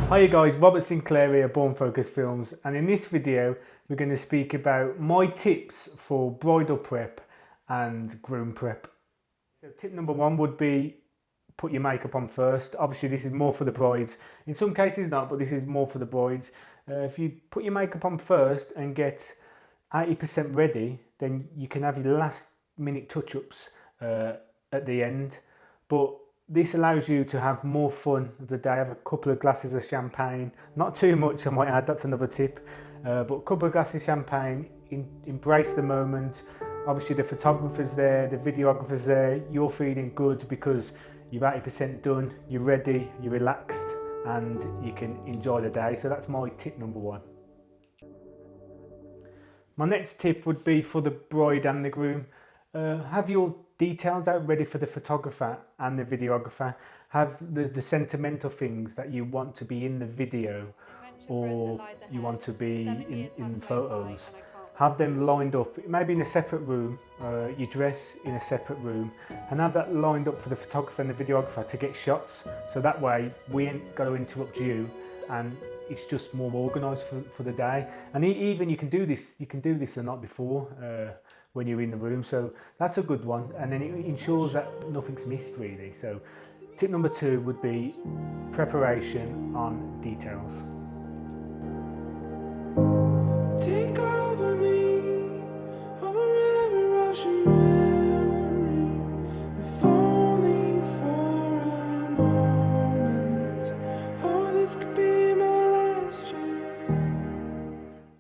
Hi guys, Robert Sinclair here, Born Focus Films, and in this video we're going to speak about my tips for bridal prep and groom prep. So tip number one would be put your makeup on first. Obviously this is more for the brides, in some cases not, but this is more for the brides. If you put your makeup on first and get 80% ready, then you can have your last minute touch-ups at the end, but this allows you to have more fun of the day. Have a couple of glasses of champagne, not too much I might add, that's another tip, but a couple of glasses of champagne, embrace the moment. Obviously the photographer's there, the videographer's there, you're feeling good because you're 80% done, you're ready, you're relaxed, and you can enjoy the day. So that's my tip number one. My next tip would be for the bride and the groom. Have your details out ready for the photographer and the videographer. Have the sentimental things that you want to be in the video or you want to be in photos. Have them lined up, maybe in a separate room, you dress in a separate room, and have that lined up for the photographer and the videographer to get shots, so that way we ain't got to interrupt you and it's just more organised for the day. And even you can do this the night before when you're in the room, so that's a good one, and then it ensures that nothing's missed really. So tip number two would be preparation on details. Take over me, over every rushing memory, if only for a moment. Oh, this could be my last chance.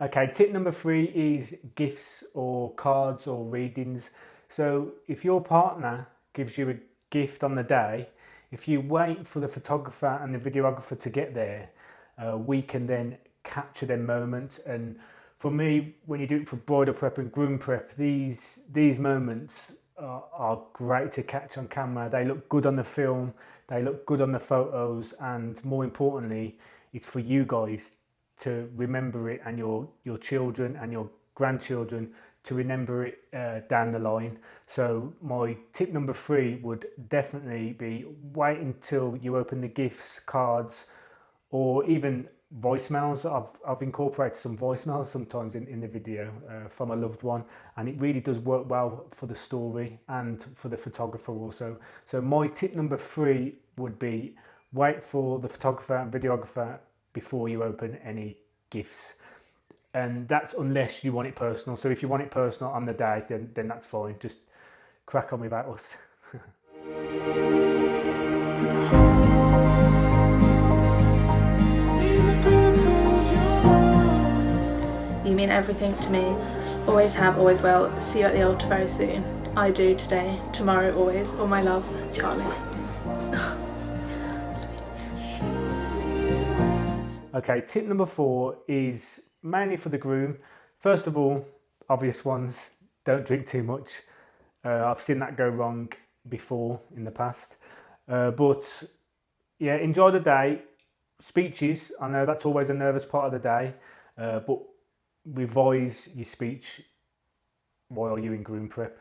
Okay, tip number three is gifts or cards or readings. So if your partner gives you a gift on the day, if you wait for the photographer and the videographer to get there, we can then capture their moments. And for me, when you do it for bridal prep and groom prep, these moments are great to catch on camera. They look good on the film, they look good on the photos, and more importantly, it's for you guys to remember it, and your children and your grandchildren to remember it down the line. So my tip number three would definitely be wait until you open the gifts, cards, or even voicemails. I've incorporated some voicemails sometimes in the video from a loved one, and it really does work well for the story and for the photographer also. So my tip number three would be wait for the photographer and videographer before you open any gifts, and that's unless you want it personal. So if you want it personal on the day, then that's fine, just crack on without us. You mean everything to me, always have, always will. See you at the altar very soon. I do, today, tomorrow, always. All my love, Charlie. Okay, tip number four is mainly for the groom. First of all, obvious ones, don't drink too much. I've seen that go wrong before in the past. But yeah, enjoy the day. Speeches, I know that's always a nervous part of the day, but revise your speech while you're in groom prep.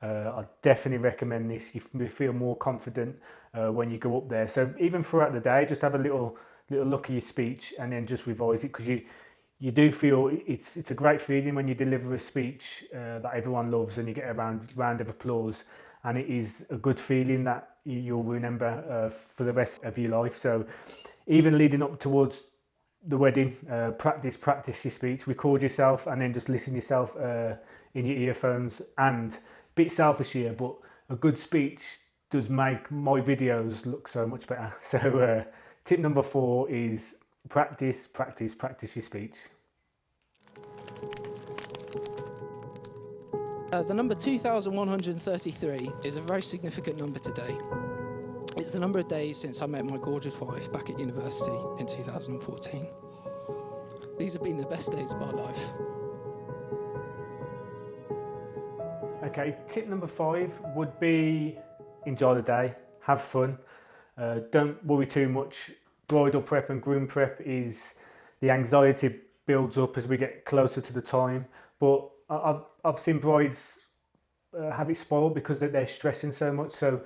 I definitely recommend this. You feel more confident when you go up there. So even throughout the day, just have a little look at your speech and then just revise it, because you do feel it's a great feeling when you deliver a speech that everyone loves and you get a round of applause, and it is a good feeling that you'll remember for the rest of your life. So even leading up towards the wedding, practice your speech, record yourself, and then just listen yourself in your earphones. And a bit selfish here, but a good speech does make my videos look so much better. So tip number four is practice your speech. The number 2,133 is a very significant number today. It's the number of days since I met my gorgeous wife back at university in 2014. These have been the best days of our life. Okay, tip number five would be enjoy the day, have fun. Don't worry too much. Bridal prep and groom prep is, the anxiety builds up as we get closer to the time, but I've seen brides have it spoiled because they're stressing so much. So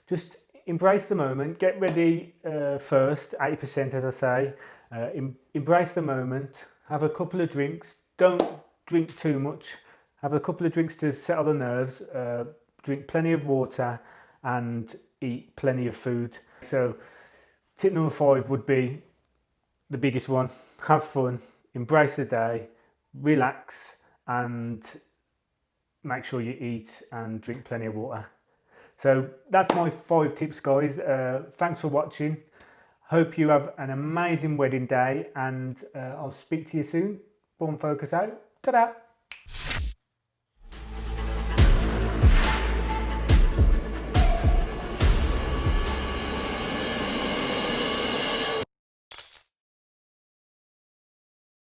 just embrace the moment, get ready first, 80% as I say, Embrace the moment, have a couple of drinks, don't drink too much, have a couple of drinks to settle the nerves, drink plenty of water and eat plenty of food. So tip number 5 would be the biggest one: have fun, embrace the day, relax, and make sure you eat and drink plenty of water. So that's my 5 tips, guys. Thanks for watching. Hope you have an amazing wedding day, and I'll speak to you soon. Born Focus out. Ta-da!